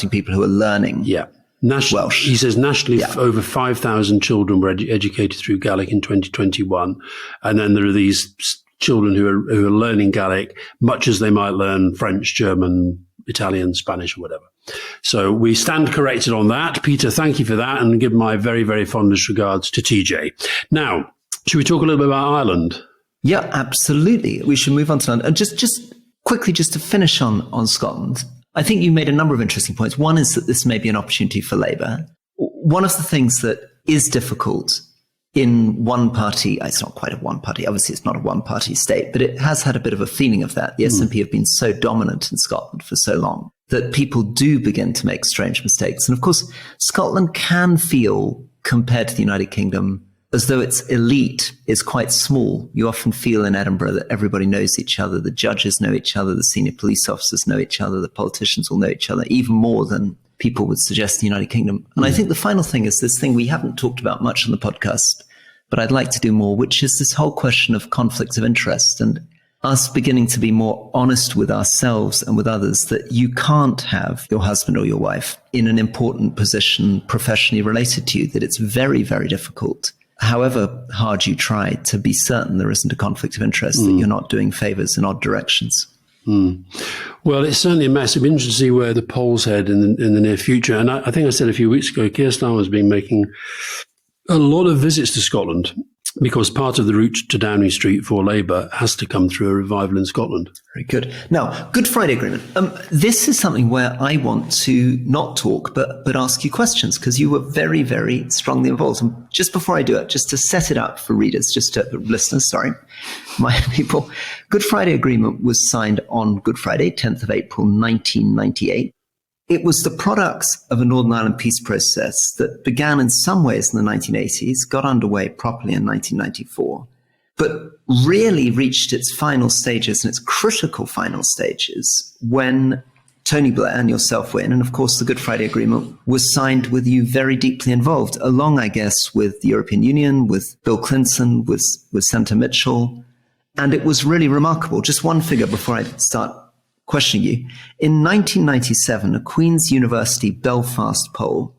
Speaker 2: people who are learning.
Speaker 1: Yeah.
Speaker 2: Welsh.
Speaker 1: He says nationally, over 5,000 children were educated through Gaelic in 2021. And then there are these children who are learning Gaelic, much as they might learn French, German, Italian, Spanish, or whatever. So we stand corrected on that. Peter, thank you for that, and give my very, very fondest regards to TJ. Now, should we talk a little bit about Ireland?
Speaker 2: Yeah, absolutely. We should move on to London. And just quickly, just to finish on Scotland, I think you made a number of interesting points. One is that this may be an opportunity for Labour. One of the things that is difficult in one party, it's not quite a one party, obviously it's not a one party state, but it has had a bit of a feeling of that. The SNP have been so dominant in Scotland for so long that people do begin to make strange mistakes. And of course, Scotland can feel, compared to the United Kingdom, as though its elite is quite small. You often feel in Edinburgh that everybody knows each other. The judges know each other. The senior police officers know each other. The politicians will know each other, even more than people would suggest in the United Kingdom. And I think the final thing is this thing we haven't talked about much on the podcast, but I'd like to do more, which is this whole question of conflicts of interest and us beginning to be more honest with ourselves and with others, that you can't have your husband or your wife in an important position professionally related to you, that it's very, very difficult, however hard you try, to be certain there isn't a conflict of interest, that you're not doing favors in odd directions.
Speaker 1: Well, it's certainly a mess. It'll be interesting to see where the polls head in the near future. And I think I said a few weeks ago, Keir Starmer has been making a lot of visits to Scotland, because part of the route to Downing Street for Labour has to come through a revival in Scotland. Very
Speaker 2: good. Now, Good Friday Agreement. This is something where I want to not talk, but ask you questions, because you were very, very strongly involved. And just before I do it, just to set it up for readers, listeners, my people, Good Friday Agreement was signed on Good Friday, 10th of April, 1998. It was the products of a Northern Ireland peace process that began in some ways in the 1980s, got underway properly in 1994, but really reached its final stages and its critical final stages when Tony Blair and yourself were in. And of course, the Good Friday Agreement was signed with you very deeply involved, along, I guess, with the European Union, with Bill Clinton, with Senator Mitchell. And it was really remarkable. Just one figure before I start questioning you. In 1997, a Queen's University Belfast poll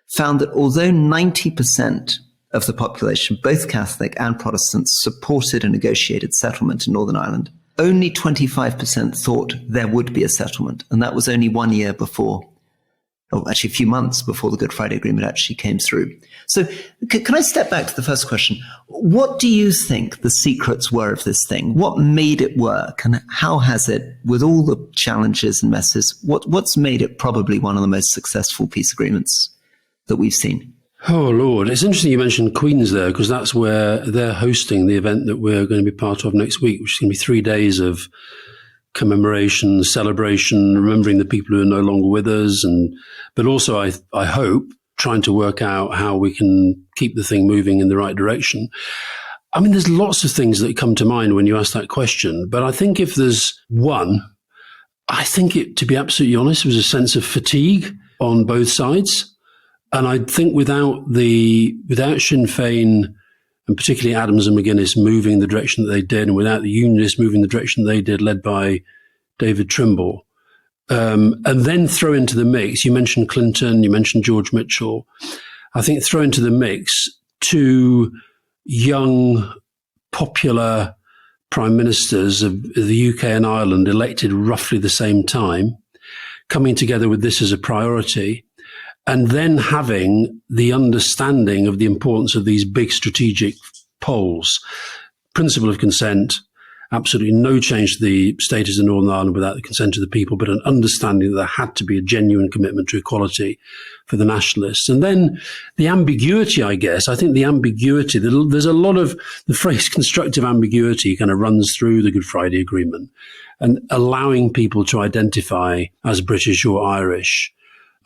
Speaker 2: found that although 90% of the population, both Catholic and Protestant, supported a negotiated settlement in Northern Ireland, only 25% thought there would be a settlement. And that was only 1 year before, actually a few months before the Good Friday Agreement actually came through. So can I step back to the first question? What do you think the secrets were of this thing? What made it work? And how has it, with all the challenges and messes, what's made it probably one of the most successful peace agreements that we've seen?
Speaker 1: Oh, Lord. It's interesting you mentioned Queen's there, because that's where they're hosting the event that we're going to be part of next week, which is going to be 3 days of commemoration, celebration, remembering the people who are no longer with us, but also, I hope, trying to work out how we can keep the thing moving in the right direction. I mean, there's lots of things that come to mind when you ask that question, but I think if there's one, I think it, to be absolutely honest, was a sense of fatigue on both sides. And I think without Sinn Féin, and particularly Adams and McGuinness, moving the direction that they did, and without the Unionists moving the direction they did, led by David Trimble, and then throw into the mix, you mentioned Clinton, you mentioned George Mitchell, I think throw into the mix two young, popular prime ministers of the UK and Ireland, elected roughly the same time, coming together with this as a priority, and then having the understanding of the importance of these big strategic poles. Principle of consent, absolutely no change to the status of Northern Ireland without the consent of the people, but an understanding that there had to be a genuine commitment to equality for the nationalists. And then the ambiguity, I guess, I think the ambiguity, there's a lot of the phrase constructive ambiguity kind of runs through the Good Friday Agreement, and allowing people to identify as British or Irish,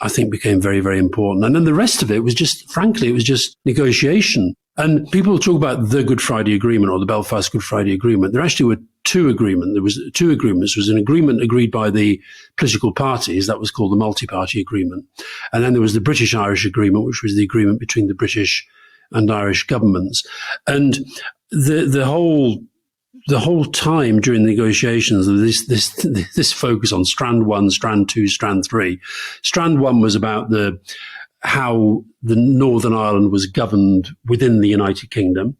Speaker 1: I think, became very, very important. And then the rest of it was just, frankly, it was just negotiation. And people talk about the Good Friday Agreement or the Belfast Good Friday Agreement. There actually were two agreements. There was two agreements. There was an agreement agreed by the political parties. That was called the multi-party agreement. And then there was the British-Irish agreement, which was the agreement between the British and Irish governments. And the whole the whole time during the negotiations, this focus on Strand 1, Strand 2, Strand 3. Strand 1 was about how the Northern Ireland was governed within the United Kingdom.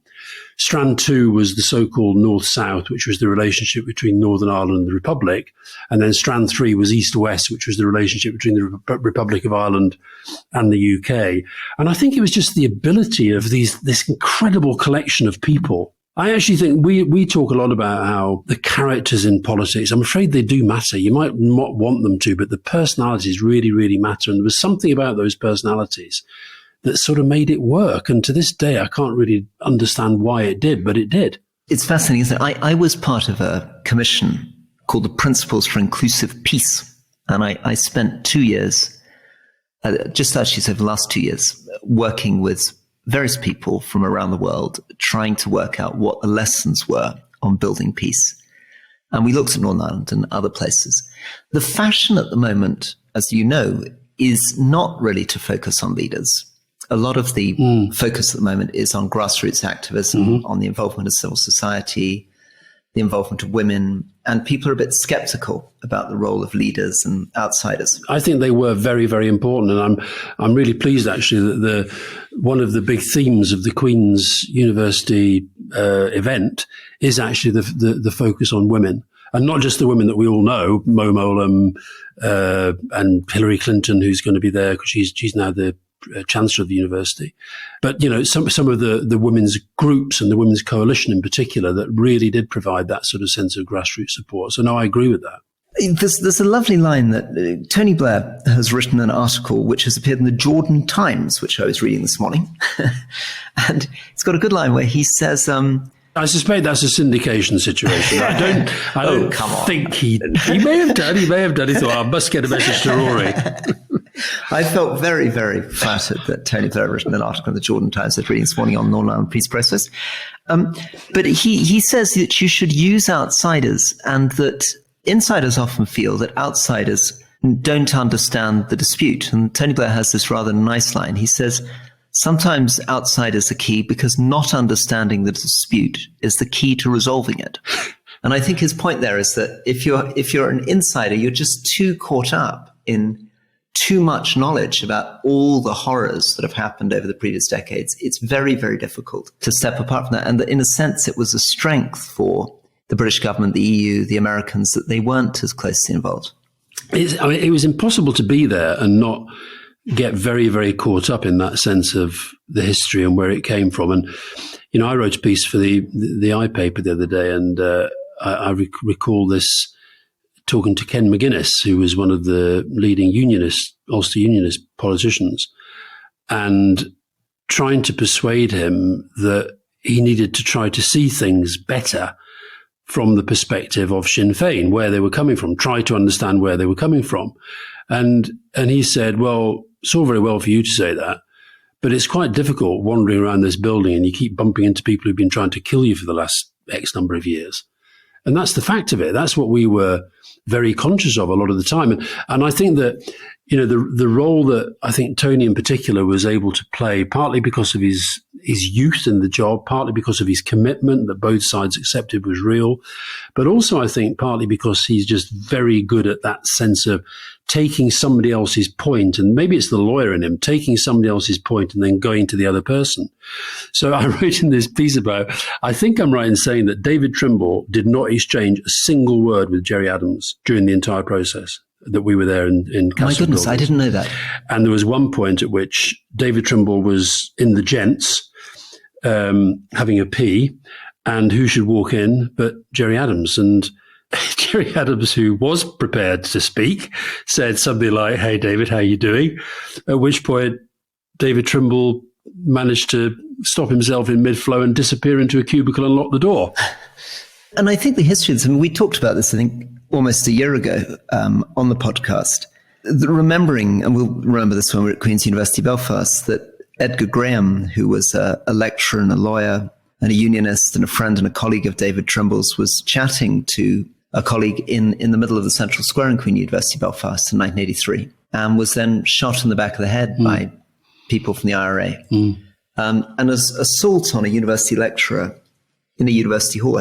Speaker 1: Strand 2 was the so-called North-South, which was the relationship between Northern Ireland and the Republic. And then Strand 3 was East-West, which was the relationship between the Republic of Ireland and the UK. And I think it was just the ability of this incredible collection of people. I actually think we talk a lot about how the characters in politics, I'm afraid they do matter. You might not want them to, but the personalities really, really matter. And there was something about those personalities that sort of made it work. And to this day, I can't really understand why it did, but it did.
Speaker 2: It's fascinating, isn't it? I was part of a commission called the Principles for Inclusive Peace. And I spent 2 years, just actually over the last 2 years, working with various people from around the world, trying to work out what the lessons were on building peace. And we looked at Northern Ireland and other places. The fashion at the moment, as you know, is not really to focus on leaders. A lot of the focus at the moment is on grassroots activism, on the involvement of civil society, the involvement of women, and people are a bit skeptical about the role of leaders and outsiders.
Speaker 1: I think they were very, very important, and I'm really pleased actually that one of the big themes of the Queen's University event is actually the focus on women, and not just the women that we all know, Mo Mowlam and Hillary Clinton, who's going to be there because she's now the Chancellor of the university, but some of the women's groups and the women's coalition in particular that really did provide that sort of sense of grassroots support. So no, I agree with that.
Speaker 2: There's a lovely line that Tony Blair has written an article which has appeared in the Jordan Times, which I was reading this morning, and it's got a good line where he says,
Speaker 1: I suspect that's a syndication situation. I don't think he may have done. He may have done. He thought, I must get a message to Rory.
Speaker 2: I felt very, very flattered that Tony Blair written an article in the Jordan Times that reading this morning on Northern Ireland peace process. But he says that you should use outsiders, and that insiders often feel that outsiders don't understand the dispute. And Tony Blair has this rather nice line. He says, sometimes outsiders are key because not understanding the dispute is the key to resolving it. And I think his point there is that if you're an insider, you're just too caught up in too much knowledge about all the horrors that have happened over the previous decades. It's very, very difficult to step apart from that. And in a sense, it was a strength for the British government, the EU, the Americans, that they weren't as closely involved.
Speaker 1: It was impossible to be there and not get very, very caught up in that sense of the history and where it came from. And, I wrote a piece for the I paper the other day, and I recall this talking to Ken McGuinness, who was one of the leading Ulster Unionist politicians, and trying to persuade him that he needed to try to see things better from the perspective of Sinn Féin, where they were coming from, try to understand where they were coming from. And he said, well, it's all very well for you to say that, but it's quite difficult wandering around this building and you keep bumping into people who've been trying to kill you for the last X number of years. And that's the fact of it. That's what we were very conscious of a lot of the time. And I think that, the role that I think Tony in particular was able to play, partly because of his youth in the job, partly because of his commitment that both sides accepted was real, but also I think partly because he's just very good at that sense of taking somebody else's point, and maybe it's the lawyer in him, taking somebody else's point and then going to the other person. So I wrote in this piece about, I think I'm right in saying that David Trimble did not exchange a single word with Gerry Adams during the entire process that we were there in Castle.
Speaker 2: My goodness, I didn't know that.
Speaker 1: And there was one point at which David Trimble was in the gents having a pee, and who should walk in but Gerry Adams. And Gerry Adams, who was prepared to speak, said something like, "Hey, David, how are you doing?" At which point David Trimble managed to stop himself in mid-flow and disappear into a cubicle and lock the door.
Speaker 2: And I think the history of this, we talked about this, I think, almost a year ago on the podcast, remembering, and we'll remember this when we were at Queen's University Belfast, that Edgar Graham, who was a lecturer and a lawyer and a unionist and a friend and a colleague of David Trimble's, was chatting to a colleague in the middle of the Central Square in Queen University Belfast in 1983, and was then shot in the back of the head by people from the IRA. And as assault on a university lecturer in a university hall,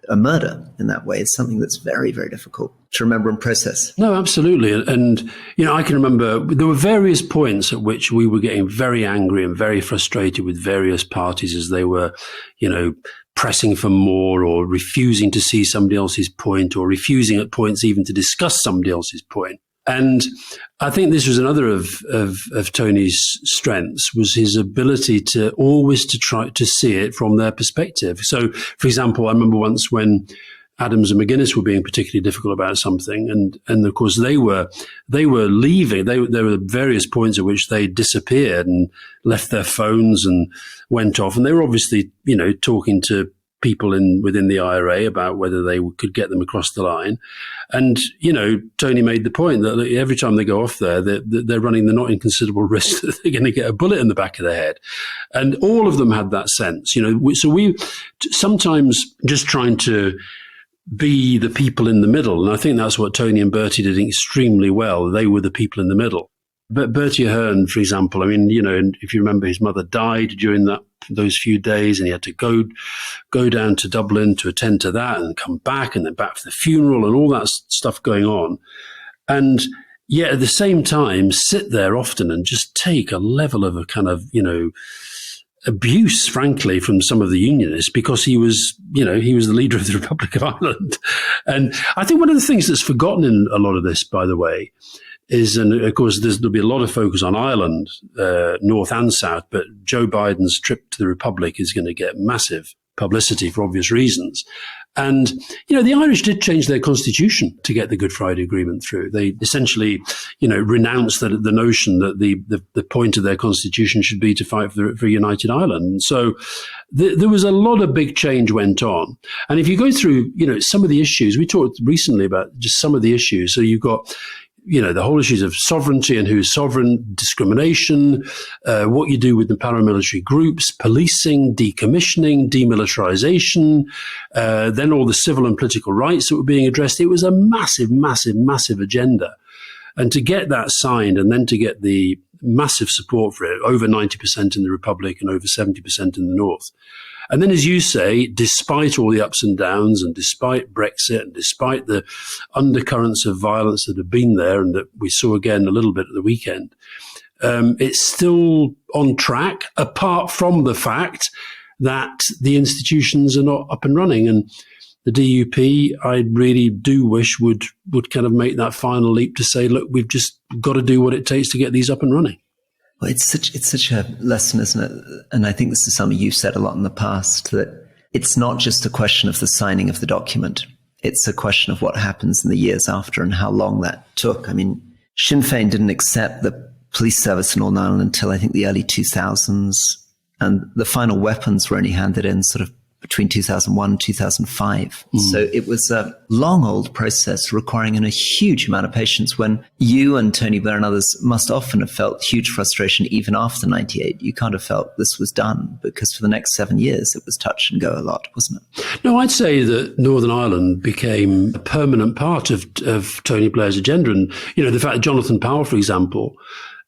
Speaker 2: a murder in that way is something that's very, very difficult to remember and process.
Speaker 1: No, absolutely. And, I can remember there were various points at which we were getting very angry and very frustrated with various parties as they were, pressing for more or refusing to see somebody else's point or refusing at points even to discuss somebody else's point. And I think this was another of Tony's strengths, was his ability to always to try to see it from their perspective. So, for example, I remember once when Adams and McGuinness were being particularly difficult about something, and of course they were leaving. There were various points at which they disappeared and left their phones and went off, and they were obviously talking to people within the IRA about whether they could get them across the line. And, Tony made the point that every time they go off there, they're running the not inconsiderable risk that they're going to get a bullet in the back of their head. And all of them had that sense, so we sometimes just trying to be the people in the middle. And I think that's what Tony and Bertie did extremely well. They were the people in the middle. But Bertie Ahern, for example, if you remember, his mother died during those few days, and he had to go down to Dublin to attend to that and come back and then back for the funeral and all that stuff going on. And yet at the same time, sit there often and just take a level of a kind of, abuse, frankly, from some of the unionists, because he was the leader of the Republic of Ireland. And I think one of the things that's forgotten in a lot of this, by the way, is, and of course there'll be a lot of focus on Ireland, North and South, but Joe Biden's trip to the Republic is going to get massive publicity for obvious reasons. And, the Irish did change their constitution to get the Good Friday Agreement through. They essentially, renounced the notion that the point of their constitution should be to fight for a united Ireland. And so there was a lot of big change went on. And if you go through, some of the issues, we talked recently about just some of the issues. So you've got, the whole issues of sovereignty and who's sovereign, discrimination, what you do with the paramilitary groups, policing, decommissioning, demilitarization, then all the civil and political rights that were being addressed. It was a massive, massive, massive agenda. And to get that signed and then to get the massive support for it, over 90% in the Republic and over 70% in the North. And then, as you say, despite all the ups and downs and despite Brexit and despite the undercurrents of violence that have been there and that we saw again a little bit at the weekend, it's still on track, apart from the fact that the institutions are not up and running. And the DUP, I really do wish would kind of make that final leap to say, look, we've just got to do what it takes to get these up and running.
Speaker 2: Well, it's such a lesson, isn't it? And I think this is something you've said a lot in the past, that it's not just a question of the signing of the document. It's a question of what happens in the years after and how long that took. I mean, Sinn Féin didn't accept the police service in Northern Ireland until I think the early 2000s. And the final weapons were only handed in sort of between 2001 and 2005. So it was a long old process requiring a huge amount of patience, when you and Tony Blair and others must often have felt huge frustration even after 98. You kind of felt this was done, because for the next 7 years it was touch and go a lot, wasn't it?
Speaker 1: No, I'd say that Northern Ireland became a permanent part of Tony Blair's agenda. And, the fact that Jonathan Powell, for example,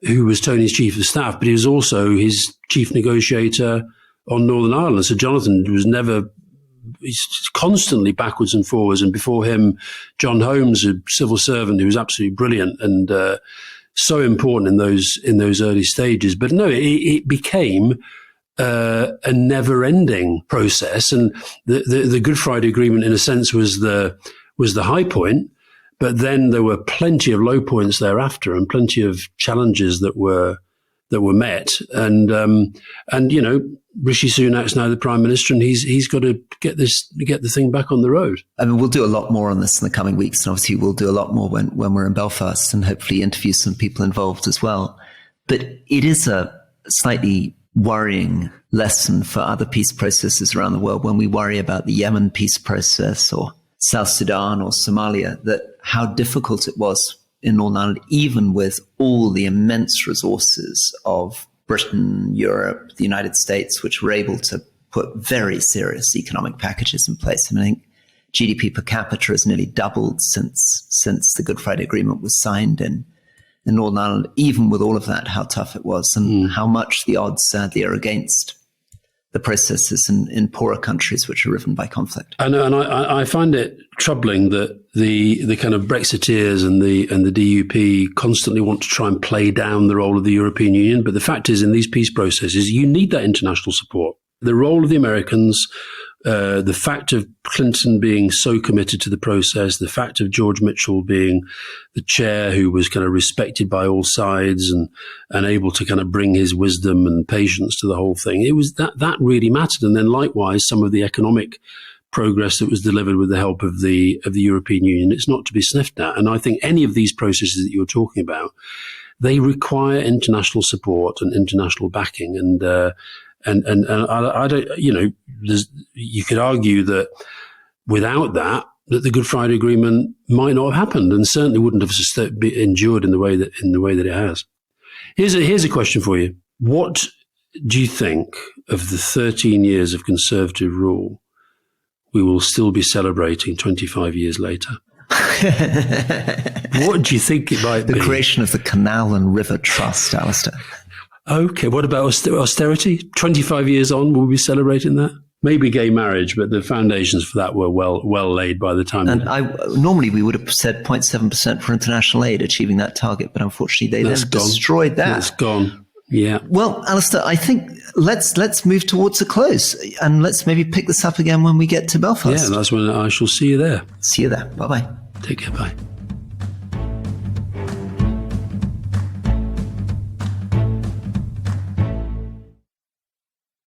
Speaker 1: who was Tony's chief of staff, but he was also his chief negotiator on Northern Ireland. So Jonathan he's constantly backwards and forwards. And before him, John Holmes, a civil servant who was absolutely brilliant and so important in those early stages. But no, it became a never-ending process. And the Good Friday Agreement, in a sense, was the high point. But then there were plenty of low points thereafter, and plenty of challenges that were met. And Rishi Sunak's now the Prime Minister, and he's got to get the thing back on the road. I
Speaker 2: mean, we'll do a lot more on this in the coming weeks, and obviously we'll do a lot more when we're in Belfast, and hopefully interview some people involved as well. But it is a slightly worrying lesson for other peace processes around the world when we worry about the Yemen peace process or South Sudan or Somalia, that how difficult it was in Northern Ireland, even with all the immense resources of Britain, Europe, the United States, which were able to put very serious economic packages in place. I think GDP per capita has nearly doubled since the Good Friday Agreement was signed in Northern Ireland. Even with all of that, how tough it was, and how much the odds sadly are against the processes in poorer countries which are riven by conflict.
Speaker 1: I know, and I find it troubling that the kind of Brexiteers and the DUP constantly want to try and play down the role of the European Union. But the fact is, in these peace processes, you need that international support. The role of the Americans, the fact of Clinton being so committed to the process, the fact of George Mitchell being the chair who was kind of respected by all sides and able to kind of bring his wisdom and patience to the whole thing, it was that really mattered. And then likewise, some of the economic progress that was delivered with the help of the European Union, it's not to be sniffed at. And I think any of these processes that you're talking about, they require international support and international backing. And I don't, you could argue that without that the Good Friday Agreement might not have happened, and certainly wouldn't have endured in the way that it has. Here's a question for you: what do you think of the 13 years of Conservative rule we will still be celebrating 25 years later? What do you think it might be?
Speaker 2: The creation of the Canal and River Trust, Alastair.
Speaker 1: Okay, what about austerity? 25 years on, will we be celebrating that? Maybe gay marriage, but the foundations for that were well laid by the time.
Speaker 2: And normally we would have said 0.7% for international aid, achieving that target, but unfortunately they then destroyed that.
Speaker 1: That's gone. Yeah.
Speaker 2: Well, Alastair, I think let's move towards a close, and let's maybe pick this up again when we get to Belfast.
Speaker 1: Yeah, that's when I shall see you there.
Speaker 2: See you there. Bye-bye.
Speaker 1: Take care. Bye.